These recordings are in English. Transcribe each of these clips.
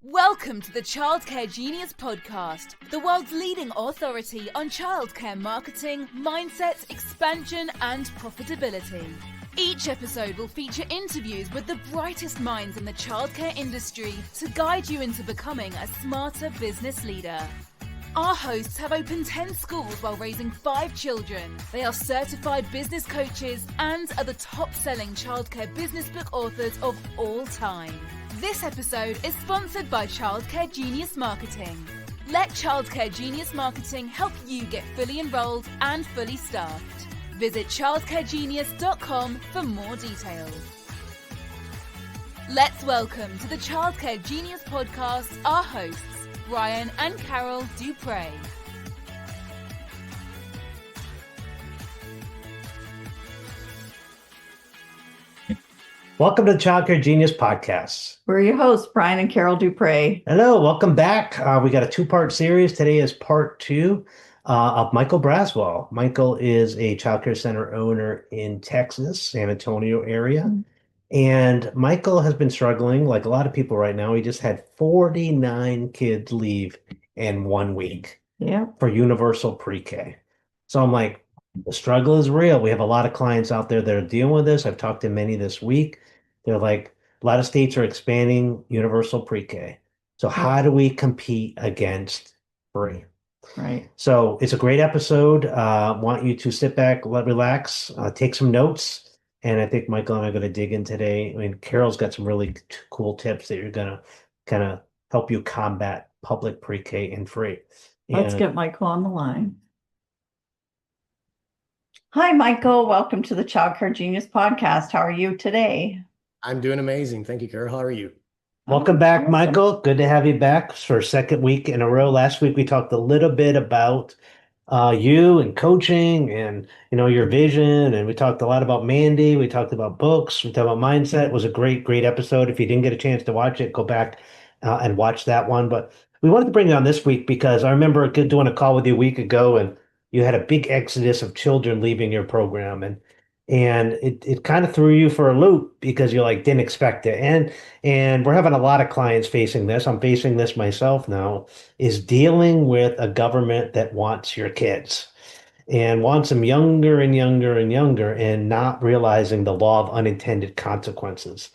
Welcome to the Childcare Genius podcast, the world's leading authority on childcare marketing, mindset, expansion, and profitability. Each episode will feature interviews with the brightest minds in the childcare industry to guide you into becoming a smarter business leader. Our hosts have opened 10 schools while raising 5 children. They are certified business coaches and are the top-selling childcare business book authors of all time. This episode is sponsored by Childcare Genius Marketing. Let Childcare Genius Marketing help you get fully enrolled and fully staffed. Visit childcaregenius.com for more details. Let's welcome to the Childcare Genius podcast our hosts, Brian and Carol Dupre. Welcome to the Childcare Genius Podcast. We're your hosts, Brian and Carol Dupre. Hello, welcome back. We got a 2-part series. Today is part 2 of Michael Braswell. Michael is a childcare center owner in Texas, San Antonio area. And Michael has been struggling, like a lot of people right now. He just had 49 kids leave in 1 week for universal pre-K. So I'm like, the struggle is real. We have a lot of clients out there that are dealing with this. I've talked to many this week. They're like, a lot of states are expanding universal pre-K. So how do we compete against free? Right. So it's a great episode. Want you to sit back, relax, take some notes. And I think Michael and I are going to dig in today. I mean, Carol's got some really cool tips that you're going to kind of help you combat public pre-K and free. Let's get Michael on the line. Hi, Michael. Welcome to the Childcare Genius Podcast. How are you today? I'm doing amazing. Thank you, Carol. How are you? Welcome back, Michael. Good to have you back for a second week in a row. Last week, we talked a little bit about you and coaching and, your vision. And we talked a lot about Mandy. We talked about books. We talked about mindset. It was a great, great episode. If you didn't get a chance to watch it, go back and watch that one. But we wanted to bring it on this week because I remember doing a call with you a week ago, and you had a big exodus of children leaving your program. And it kind of threw you for a loop because you didn't expect it. And we're having a lot of clients facing this. I'm facing this myself now, is dealing with a government that wants your kids and wants them younger and younger and younger and not realizing the law of unintended consequences.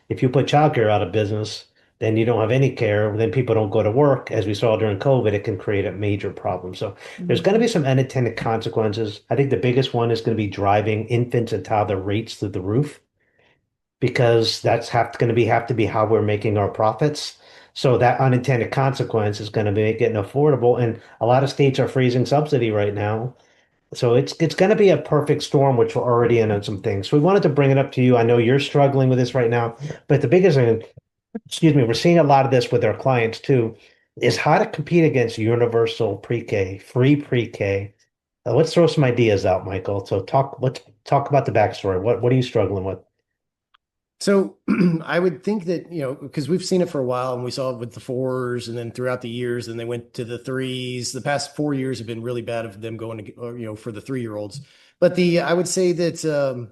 If you put childcare out of business, then you don't have any care, then people don't go to work. As we saw during COVID, it can create a major problem. So there's going to be some unintended consequences. I think the biggest one is going to be driving infants and toddler rates through the roof, because that's have to be how we're making our profits. So that unintended consequence is going to make it unaffordable. And a lot of states are freezing subsidy right now. So it's going to be a perfect storm, which we're already in on some things. So we wanted to bring it up to you. I know you're struggling with this right now, but the biggest thing, we're seeing a lot of this with our clients too, is how to compete against universal pre-K, free pre-K. Let's throw some ideas out, Michael. So let's talk about the backstory. What are you struggling with? So I would think that, because we've seen it for a while, and we saw it with the 4s, and then throughout the years, and they went to the 3s. The past 4 years have been really bad of them going to, for the 3-year-olds. But I would say that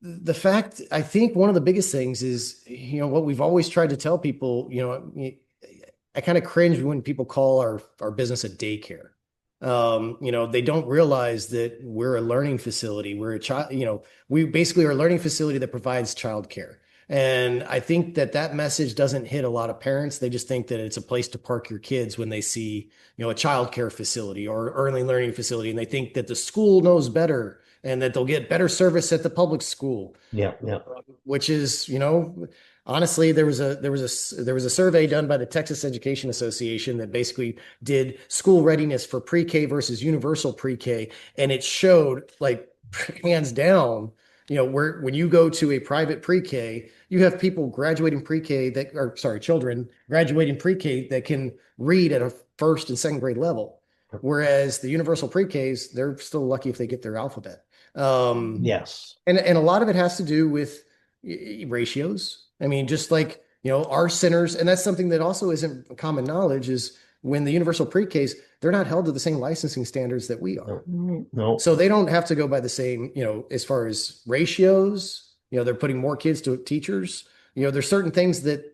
the fact, I think one of the biggest things is, what we've always tried to tell people, I kind of cringe when people call our business a daycare. They don't realize that we're a learning facility. We're a child, we basically are a learning facility that provides childcare. And I think that message doesn't hit a lot of parents. They just think that it's a place to park your kids when they see, a childcare facility or early learning facility. And they think that the school knows better and that they'll get better service at the public school. Yeah. Which is, honestly, there was a survey done by the Texas Education Association that basically did school readiness for pre-K versus universal pre-K, and it showed, hands down, when you go to a private pre-K, you have people graduating pre-K children graduating pre-K that can read at a 1st and 2nd grade level, whereas the universal pre-Ks, they're still lucky if they get their alphabet. Yes. And a lot of it has to do with ratios. I mean, just our centers, and that's something that also isn't common knowledge, is when the universal pre-Ks, they're not held to the same licensing standards that we are. No. So they don't have to go by the same, as far as ratios, they're putting more kids to teachers. There's certain things that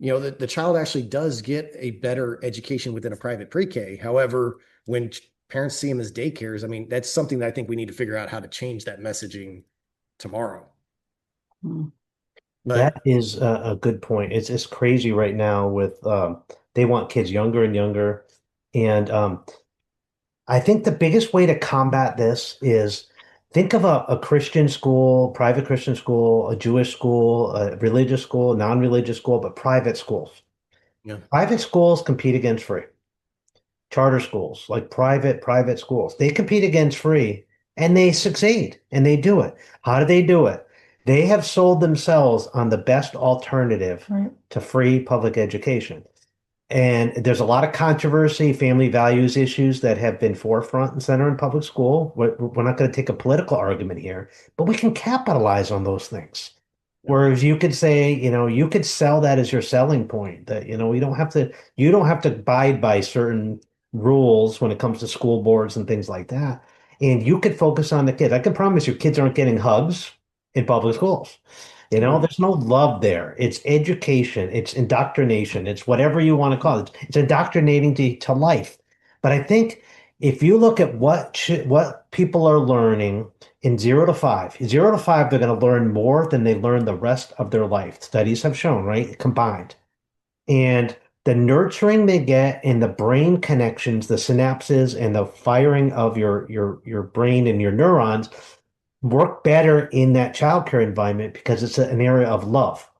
the child actually does get a better education within a private pre-K. However, when parents see them as daycares, I mean, that's something that I think we need to figure out how to change that messaging tomorrow. Mm. That But is a good point. It's crazy right now with they want kids younger and younger. And I think the biggest way to combat this is think of a Christian school, private Christian school, a Jewish school, a religious school, non-religious school, but private schools. yeah, Private schools compete against free. Charter schools, like private schools, they compete against free and they succeed and they do it. How do they do it? They have sold themselves on the best alternative Right. to free public education. And there's a lot of controversy, family values issues that have been forefront and center in public school. We're not going to take a political argument here, but we can capitalize on those things. yeah. Whereas you could say, you could sell that as your selling point that, you don't have to abide by certain rules when it comes to school boards and things like that. And you could focus on the kids. I can promise you, kids aren't getting hugs in public schools. Right. There's no love there. It's education, it's indoctrination, it's whatever you want to call it. It's indoctrinating to life. But I think if you look at what people are learning in 0 to 5, 0 to 5, they're going to learn more than they learn the rest of their life. Studies have shown, right? Combined. And the nurturing they get and the brain connections, the synapses and the firing of your brain and your neurons work better in that childcare environment because it's an area of love.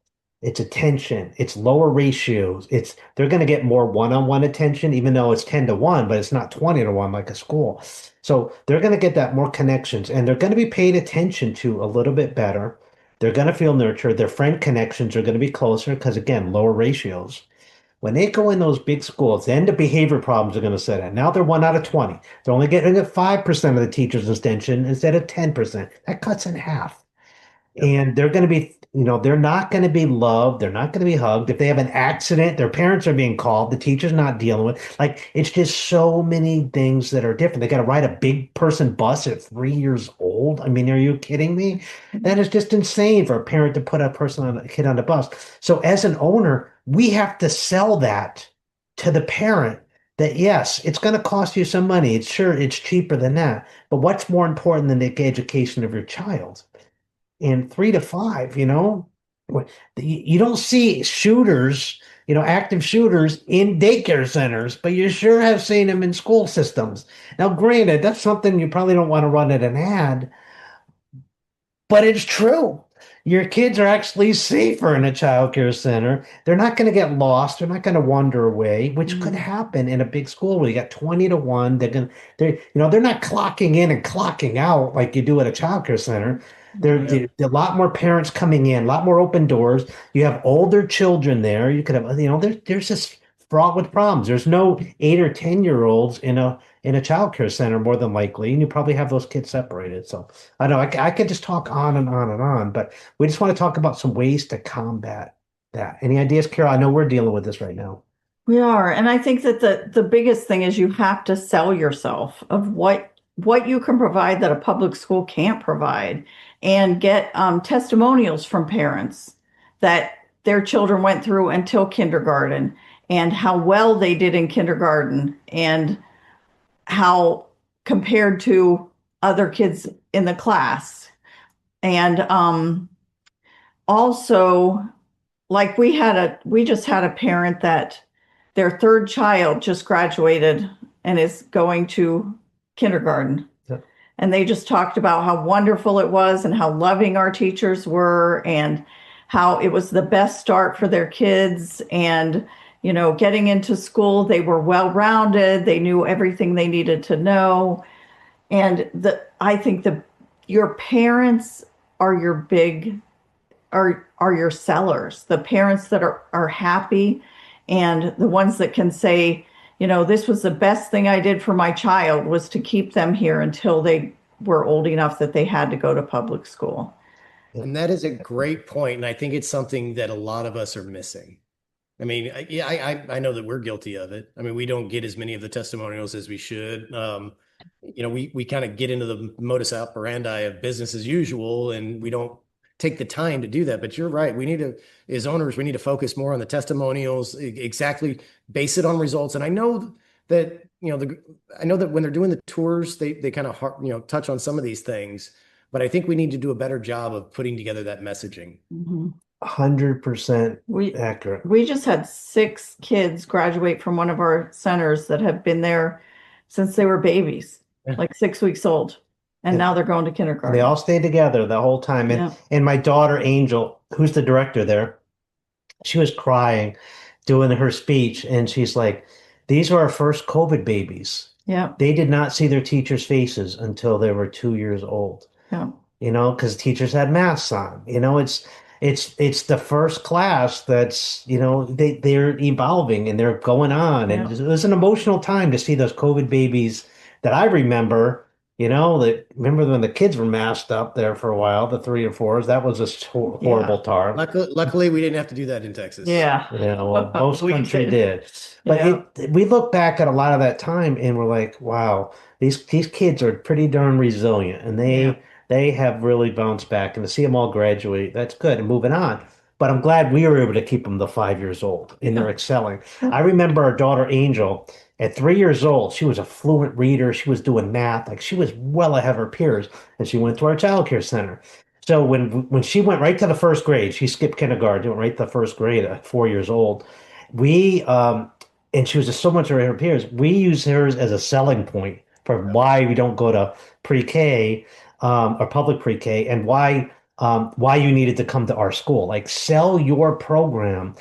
It's attention. It's lower ratios. They're going to get more one-on-one attention, even though it's 10 to 1, but it's not 20 to 1 like a school. So they're going to get that more connections and they're going to be paid attention to a little bit better. They're going to feel nurtured. Their friend connections are going to be closer because again, lower ratios. When they go in those big schools, then the behavior problems are going to set in. Now they're 1 out of 20. They're only getting at 5% of the teacher's attention instead of 10%. That cuts in half. Yep. And they're going to be, they're not going to be loved. They're not going to be hugged. If they have an accident, their parents are being called. The teacher's not dealing with. Like, it's just so many things that are different. They got to ride a big person bus at 3 years old. I mean, are you kidding me? That is just insane for a parent to put a kid on the bus. So as an owner, we have to sell that to the parent that yes, it's going to cost you some money. It's cheaper than that. But what's more important than the education of your child? And 3 to 5, you don't see shooters, active shooters in daycare centers, but you sure have seen them in school systems. Now, granted, that's something you probably don't want to run at an ad, but it's true. Your kids are actually safer in a child care center. They're not going to get lost. They're not going to wander away, which could happen in a big school where you got 20 to 1. They're not clocking in and clocking out like you do at a child care center. There's a lot more parents coming in, a lot more open doors. You have older children there. You could have, there's just fraught with problems. There's no 8 or 10 year olds in a child care center more than likely, and you probably have those kids separated. So I know I could just talk on and on and on, but we just want to talk about some ways to combat that. Any ideas, Carol? I know we're dealing with this right now. We are. And I think that the biggest thing is you have to sell yourself of what you can provide that a public school can't provide, and get testimonials from parents that their children went through until kindergarten and how well they did in kindergarten and how compared to other kids in the class. And also, like we just had a parent that their third child just graduated and is going to kindergarten. Yep. And they just talked about how wonderful it was and how loving our teachers were and how it was the best start for their kids. And, getting into school, they were well-rounded. They knew everything they needed to know. And I think your parents are your are your sellers, the parents that are happy and the ones that can say, this was the best thing I did for my child was to keep them here until they were old enough that they had to go to public school. And that is a great point. And I think it's something that a lot of us are missing. I mean, I know that we're guilty of it. I mean, we don't get as many of the testimonials as we should. We kind of get into the modus operandi of business as usual, and we don't take the time to do that. But you're right. We need to, as owners, we need to focus more on the testimonials, exactly base it on results. And I know that, I know that when they're doing the tours, they kind of, touch on some of these things, but I think we need to do a better job of putting together that messaging. Mhm. 100% We accurate. we just had 6 kids graduate from one of our centers that have been there since they were babies, Yeah. like 6 weeks old, and Yeah. now they're going to And kindergarten. they all stayed together the whole time. Yeah. And my daughter, Angel, who's the director there, she was crying doing her speech. And she's like, these are our first COVID babies. Yeah. They did not see their teachers' faces until they were 2 years old. Yeah. Because teachers had masks on. It's the first class that's, they're evolving and they're going on. And Yeah. it was an emotional time to see those COVID babies that I remember, remember when the kids were masked up there for a while, the 3 and 4s. That was a horrible time. Luckily, we didn't have to do that in Texas. Yeah. Well, most We country did. did. But Yeah. we look back at a lot of that time and we're like, wow, these kids are pretty darn resilient and Yeah. they have really bounced back. And to see them all graduate, that's good and moving on. But I'm glad we were able to keep them to 5 years old and they're excelling. I remember our daughter Angel at 3 years old, she was a fluent reader. She was doing math, like she was well ahead of her peers, and she went to our child care center. So when she went right to the first grade, she skipped kindergarten, went right to the first grade at 4 years old. We and she was just so much ahead of her peers. We use hers as a selling point for why we don't go to pre-K or public pre-K, and why you needed to come to our school. Like sell your program.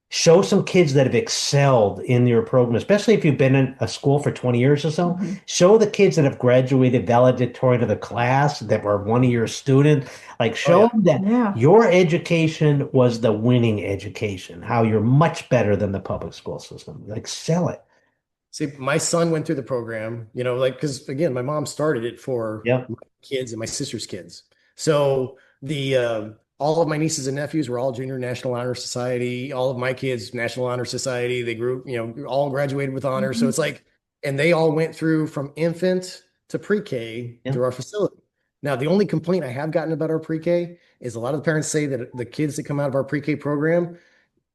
Show some kids that have excelled in your program, especially if you've been in a school for 20 years or so. Mm-hmm. Show the kids that have graduated valedictorian of the class that were one of your students. Like show them that your education was the winning education, how you're much better than the public school system. Like sell it. See, my son went through the program, because again, my mom started it for my kids and my sister's kids. So all of my nieces and nephews were all junior National Honor Society. All of my kids, National Honor Society. They grew, all graduated with honor. Mm-hmm. So it's like, and they all went through from infant to pre-K through our facility. Now, the only complaint I have gotten about our pre-K is a lot of the parents say that the kids that come out of our pre-K program,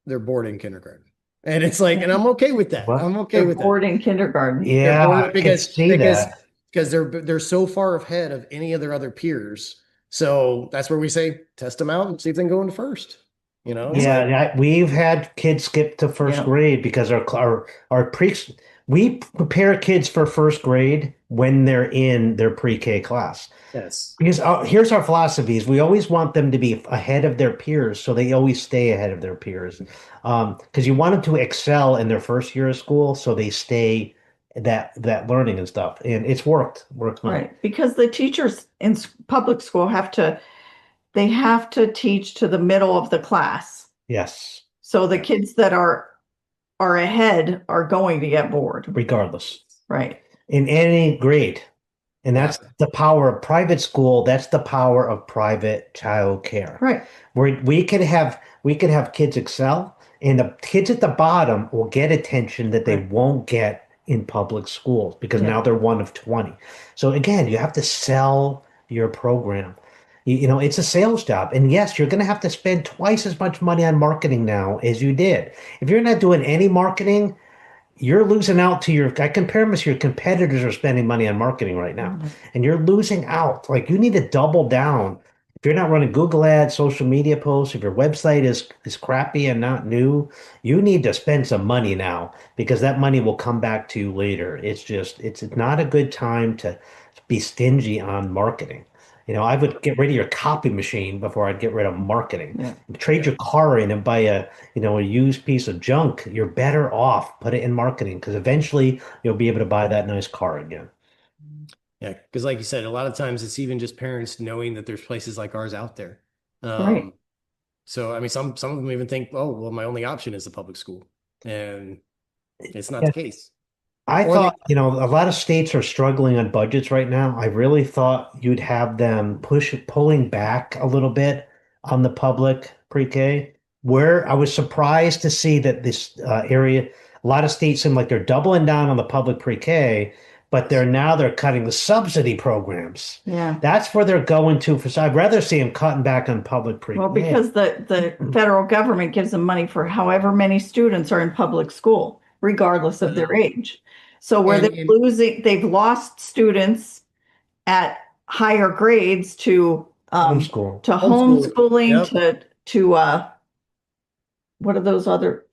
they're bored in kindergarten. And it's like, and I'm okay with that. I'm okay with that. Bored in kindergarten. Yeah, I can see that. Because they're so far ahead of any of their other peers. So that's where we say test them out and see if they can go into first. We've had kids skip to first grade because we prepare kids for first grade when they're in their pre-K class. Yes. Because here's our philosophies. We always want them to be ahead of their peers, so they always stay ahead of their peers. Because you want them to excel in their first year of school, so they stay that learning and stuff. And it's worked Right. Because the teachers in public school have to teach to the middle of the class. Yes. So the kids that are ahead are going to get bored. Regardless. Right. In any grade. And that's the power of private school. That's the power of private child care. Right. Where we could have kids excel, and the kids at the bottom will get attention that they won't get in public schools because now they're one of 20. So again, you have to sell your program. It's a sales job. And yes, you're going to have to spend twice as much money on marketing now as you did. If you're not doing any marketing, you're losing out to I compare them to your competitors are spending money on marketing right now. Mm-hmm. And you're losing out. Like you need to double down. If you're not running Google ads, social media posts, if your website is crappy and not new, you need to spend some money now because that money will come back to you later. It's not a good time to be stingy on marketing. I would get rid of your copy machine before I'd get rid of marketing. Yeah. Trade your car in and buy a used piece of junk. You're better off put it in marketing because eventually you'll be able to buy that nice car again. Yeah, because like you said, a lot of times it's even just parents knowing that there's places like ours out there. Right. So I mean, some of them even think, oh, well, my only option is the public school, and it's not the case. I thought, a lot of states are struggling on budgets right now. I really thought you'd have them pulling back a little bit on the public pre-K, where I was surprised to see that this area, a lot of states seem like they're doubling down on the public pre-K, but they're cutting the subsidy programs. Yeah. That's where they're going to for. So I'd rather see them cutting back on public pre-K. Well, because the federal government gives them money for however many students are in public school, regardless of their age. So where they've lost students at higher grades to Homeschool. to homeschooling, Yep. to what are those other?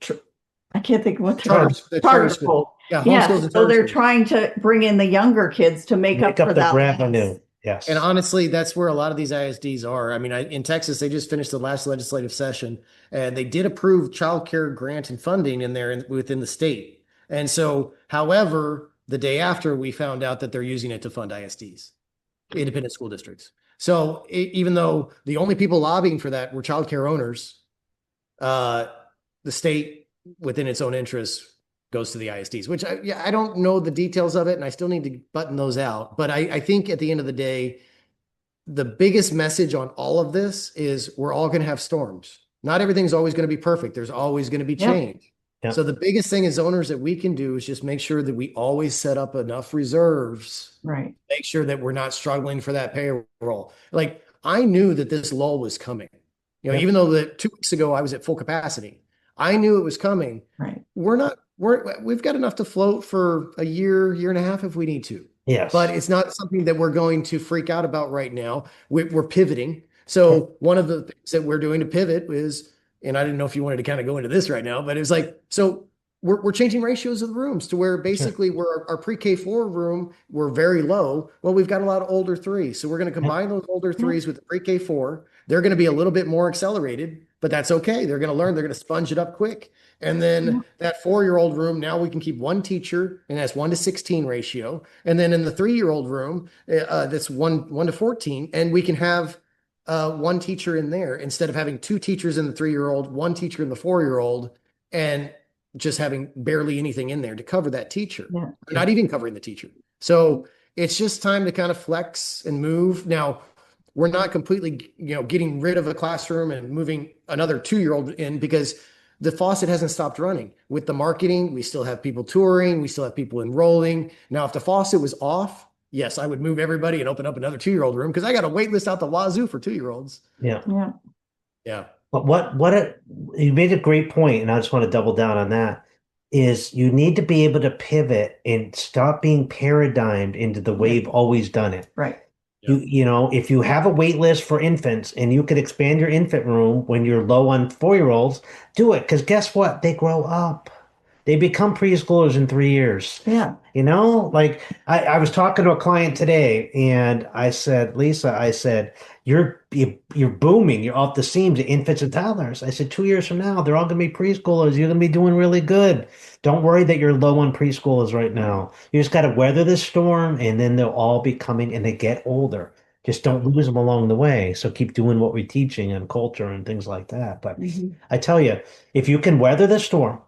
I can't think of what the charter school. Yeah, Yes, so they're trying to bring in the younger kids to make up for the that revenue. Yes. And honestly, that's where a lot of these ISDs are. I mean, in Texas, they just finished the last legislative session, and they did approve child care grant and funding in there within the state. And so, however, the day after, we found out that they're using it to fund ISDs, independent school districts. So even though the only people lobbying for that were child care owners, the state, within its own interests, goes to the ISDs, which I don't know the details of it, and I still need to button those out. But I think at the end of the day, the biggest message on all of this is we're all going to have storms. Not everything's always going to be perfect. There's always going to be change. Yep. So the biggest thing as owners that we can do is just make sure that we always set up enough reserves. Right. Make sure that we're not struggling for that payroll. Like, I knew that this lull was coming. You know, even though that 2 weeks ago I was at full capacity, I knew it was coming. Right. We've got enough to float for a year and a half if we need to. Yes. But it's not something that we're going to freak out about right now. We're pivoting. So one of the things that we're doing to pivot is, and I didn't know if you wanted to kind of go into this right now, but it was like, so we're changing ratios of the rooms to where basically our pre-K 4 room, we're very low. Well, we've got a lot of older threes. So we're going to combine those older threes with the pre-K 4. They're going to be a little bit more accelerated, but that's okay. They're going to learn. They're going to sponge it up quick. And then that 4-year-old room, now we can keep one teacher, and that's 1-16 ratio. And then in the 3-year-old room, that's 1 to 14, and we can have one teacher in there instead of having 2 teachers in the 3-year-old, 1 teacher in the 4-year-old, and just having barely anything in there to cover that teacher. Not even covering the teacher. So it's just time to kind of flex and move. Now, we're not completely, getting rid of a classroom and moving another 2-year-old in, because the faucet hasn't stopped running. With the marketing, we still have people touring, we still have people enrolling. Now, if the faucet was off, yes, I would move everybody and open up another 2-year-old room, because I got a wait list out the wazoo for 2-year-olds. Yeah. But you made a great point, and I just want to double down on that, is you need to be able to pivot and stop being paradigmed into the way you've always done it. Right. If you have a wait list for infants and you could expand your infant room when you're low on 4-year-olds, do it. Because guess what? They grow up. They become preschoolers in 3 years. Yeah. Like I was talking to a client today, and I said, Lisa, you're booming. You're off the seams at infants and toddlers. I said, 2 years from now, they're all going to be preschoolers. You're going to be doing really good. Don't worry that you're low on preschoolers right now. You just got to weather this storm, and then they'll all be coming, and they get older. Just don't lose them along the way. So keep doing what we're teaching and culture and things like that. But I tell you, if you can weather the storm,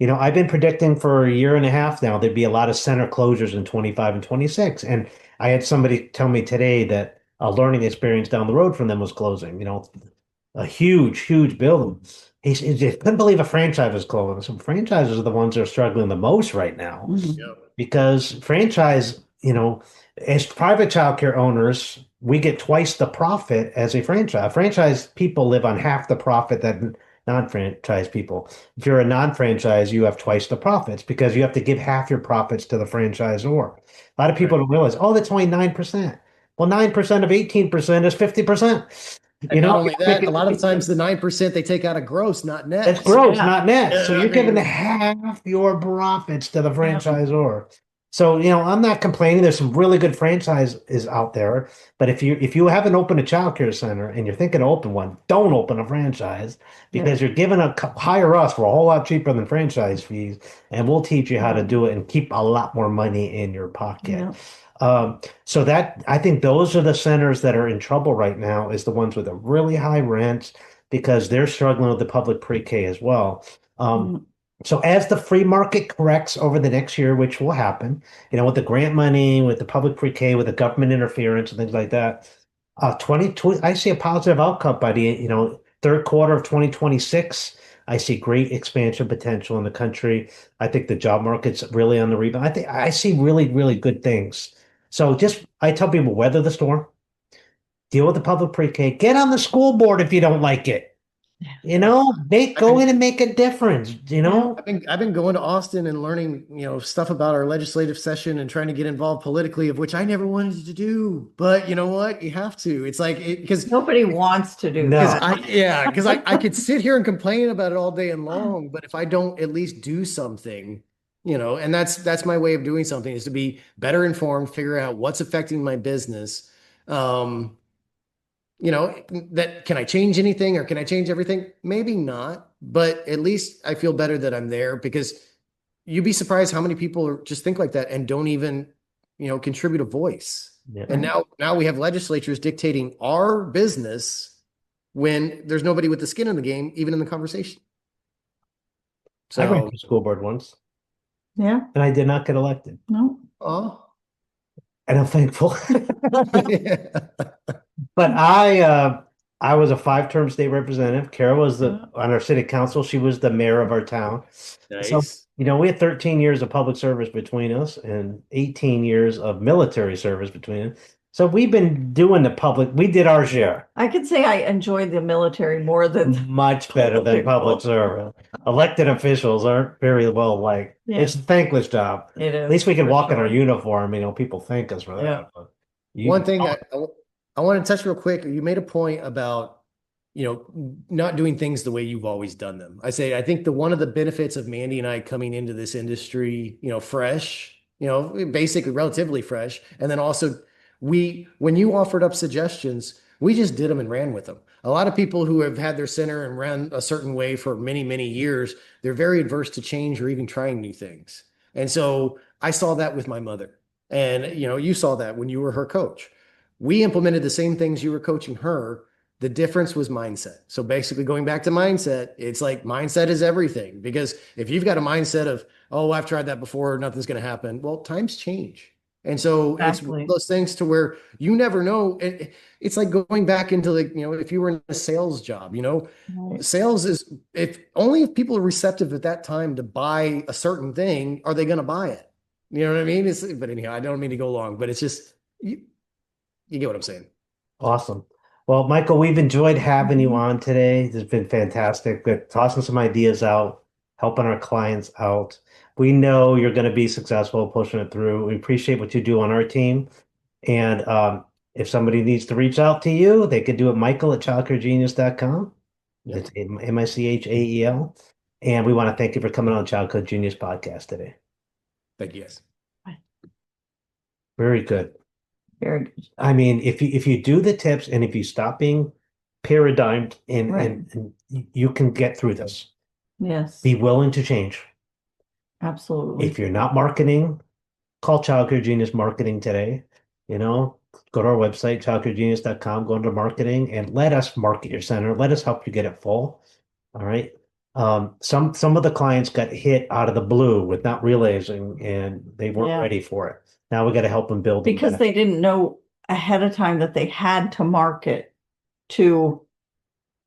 I've been predicting for a year and a half now, there'd be a lot of center closures in 25 and 26. And I had somebody tell me today that a learning experience down the road from them was closing, a huge, huge building. He couldn't believe a franchise was closing. So franchises are the ones that are struggling the most right now because franchise, as private childcare owners, we get twice the profit as a franchise. Franchise people live on half the profit that non-franchise people. If you're a non-franchise, you have twice the profits because you have to give half your profits to the franchisor. A lot of people don't realize, that's only 9%. Well, 9% of 18% is 50%. Not only that, a lot of times the 9% they take out of gross, not net. That's gross, not net. So you're giving half your profits to the franchisor. So, I'm not complaining. There's some really good franchises out there. But if you haven't opened a childcare center and you're thinking to open one, don't open a franchise because you're giving hire us for a whole lot cheaper than franchise fees, and we'll teach you how to do it and keep a lot more money in your pocket. So that I think those are the centers that are in trouble right now, is the ones with the really high rents because they're struggling with the public pre-K as well. So as the free market corrects over the next year, which will happen, with the grant money, with the public pre-K, with the government interference and things like that, I see a positive outcome by the, third quarter of 2026. I see great expansion potential in the country. I think the job market's really on the rebound. I think I see really, really good things. So I tell people, weather the storm, deal with the public pre-K, get on the school board if you don't like it. Go in and make a difference, I've been going to Austin and learning, stuff about our legislative session and trying to get involved politically, of which I never wanted to do. But you know what? You have to. It's like because nobody wants to do No. that. because I could sit here and complain about it all day and long, but if I don't at least do something, and that's my way of doing something, is to be better informed, figure out what's affecting my business. That can I change anything or can I change everything? Maybe not, but at least I feel better that I'm there, because you'd be surprised how many people just think like that and don't even, contribute a voice. Yeah. And now we have legislatures dictating our business when there's nobody with the skin in the game, even in the conversation. I ran So, for school board once, Yeah. and I did not get elected, No. and I'm thankful. yeah. But I was a 5-term state representative. Kara was on our city council. She was the mayor of our town. Nice. So, we had 13 years of public service between us and 18 years of military service between us. So we've been doing we did our share. I could say I enjoy the military more than Much better than public service. Elected officials aren't very well liked. Yeah. It's a thankless job. it is. At least we can for walk in sure. our uniform. People thank us for that. Yeah. But One thing I want to touch real quick. You made a point about, not doing things the way you've always done them. I think one of the benefits of Mandy and I coming into this industry, fresh, basically relatively fresh. And then also when you offered up suggestions, we just did them and ran with them. A lot of people who have had their center and ran a certain way for many, many years, they're very adverse to change or even trying new things. And so I saw that with my mother, and, you saw that when you were her coach. We implemented the same things you were coaching her. The difference was mindset. So basically, going back to mindset, it's like mindset is everything, because if you've got a mindset of, oh, I've tried that before, nothing's going to happen. Well, times change. And so it's one of those things to where you never know. It's like going back into if you were in a sales job, Right. sales is if people are receptive at that time to buy a certain thing, are they going to buy it? You know what I mean? But anyhow, I don't mean to go long, but it's just, you get what I'm saying. Awesome. Well, Michael, we've enjoyed having you on today. It's been fantastic. We're tossing some ideas out, helping our clients out. We know you're going to be successful pushing it through. We appreciate what you do on our team. And if somebody needs to reach out to you, they could do it, Michael at childcaregenius.com. It's Michael. And we want to thank you for coming on Child Code Genius podcast today. Thank you, guys. Very good. Very good. I mean, if you do the tips and if you stop being paradigmed Right. and you can get through this. Yes. Be willing to change. Absolutely. If you're not marketing, call Child Care Genius Marketing today. Go to our website, childcaregenius.com, go into marketing, and let us market your center. Let us help you get it full. All right. Some of the clients got hit out of the blue with not realizing, and they weren't ready for it. Now we got to help them build because they didn't know ahead of time that they had to market to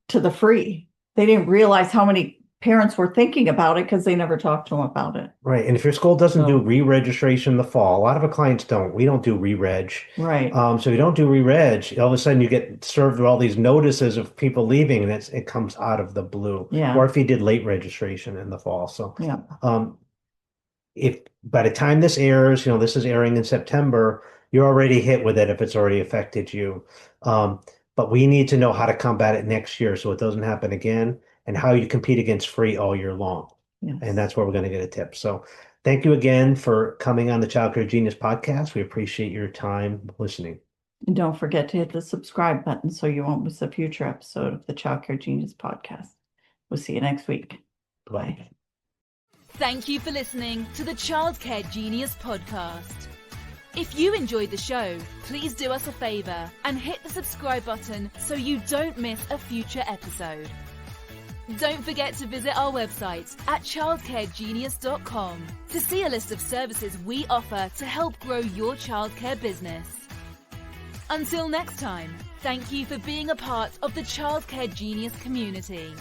the free. They didn't realize how many parents were thinking about it because they never talked to them about it. Right. And if your school doesn't do re-registration in the fall, a lot of our clients don't. We don't do re-reg. Right. So you don't do re-reg, all of a sudden you get served with all these notices of people leaving, and it comes out of the blue. Yeah. Or if you did late registration in the fall. So Yeah. if by the time this airs, this is airing in September, you're already hit with it if it's already affected you. But we need to know how to combat it next year so it doesn't happen again, and how you compete against free all year long. Yes. And that's where we're going to get a tip. So thank you again for coming on the Child Care Genius podcast. We appreciate your time listening. And don't forget to hit the subscribe button so you won't miss a future episode of the Child Care Genius podcast. We'll see you next week. Bye. Thank you for listening to the Childcare Genius podcast. If you enjoyed the show, please do us a favor and hit the subscribe button so you don't miss a future episode. Don't forget to visit our website at childcaregenius.com to see a list of services we offer to help grow your childcare business. Until next time, thank you for being a part of the Childcare Genius community.